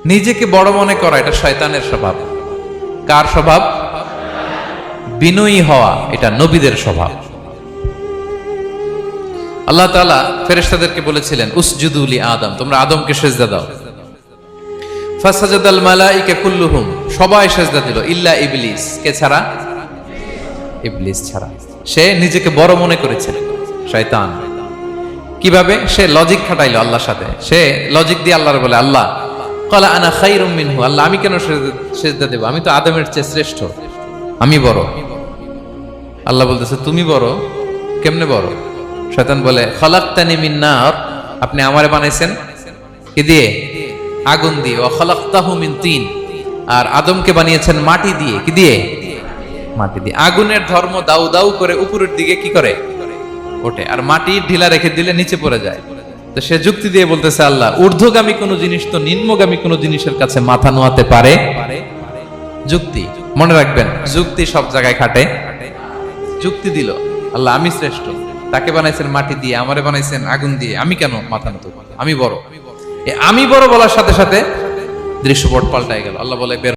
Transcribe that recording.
নিজেকে বড় মনে করা এটা শয়তানের স্বভাব। কার স্বভাব? বিনয়ী হওয়া এটা নবীদের স্বভাব। আল্লাহ তাআলা ফেরেশতাদেরকে বলেছিলেন উসজুদু লি আদম, তোমরা আদমকে সিজদা দাও। ফাসাজাদাল মালাইকা কুল্লুহুম, সবাই সিজদা দিল ইল্লা ইবলিস, কে ছাড়া? ইবলিস ছাড়া। সে নিজেকে বড় মনে করেছিল, শয়তান। কিভাবে? সে লজিক খাটাইলো আল্লাহর সাথে। সে লজিক দিয়ে আল্লাহর বলে, আল্লাহ ক্বালা আনা খায়রুম মিনহু, আল্লাহ আমি কেন সিজদা দেব? আমি তো আদমের চেয়ে শ্রেষ্ঠ, আমি বড়। আল্লাহ বলতেছে তুমি বড়? কেমনে বড়? শয়তান বলে খালাকতানি মিন নার, আপনি আমারে বানাইছেন কি দিয়ে? আগুন দিয়ে। ওয়া খালাকতাহু মিন তিন, আর আদমকে বানিয়েছেন মাটি দিয়ে। কি দিয়ে? মাটি দিয়ে। আগুনের ধর্ম দাউ দাউ করে উপরের দিকে কি করে? ওঠে, আর মাটি ঢিলা রেখে দিলে নিচে পড়ে যায়। তো সে যুক্তি দিয়ে বলতেছে আল্লাহ ঊর্ধ্বগামী কোন জিনিস তো নিম্নগামী কোন জিনিসের কাছে মাথা নোয়াতে পারে? যুক্তি, মনে রাখবেন, যুক্তি সব জায়গায় খাটে। যুক্তি দিল আল্লাহ আমি শ্রেষ্ঠ, তাকে বানাইছেন মাটি দিয়ে, আমারে বানাইছেন আগুন দিয়ে, আমি কেন মাথা নত? আমি বড়। আমি বড় বলার সাথে সাথে দৃশ্যপট পাল্টাই গেল। আল্লাহ বলে বের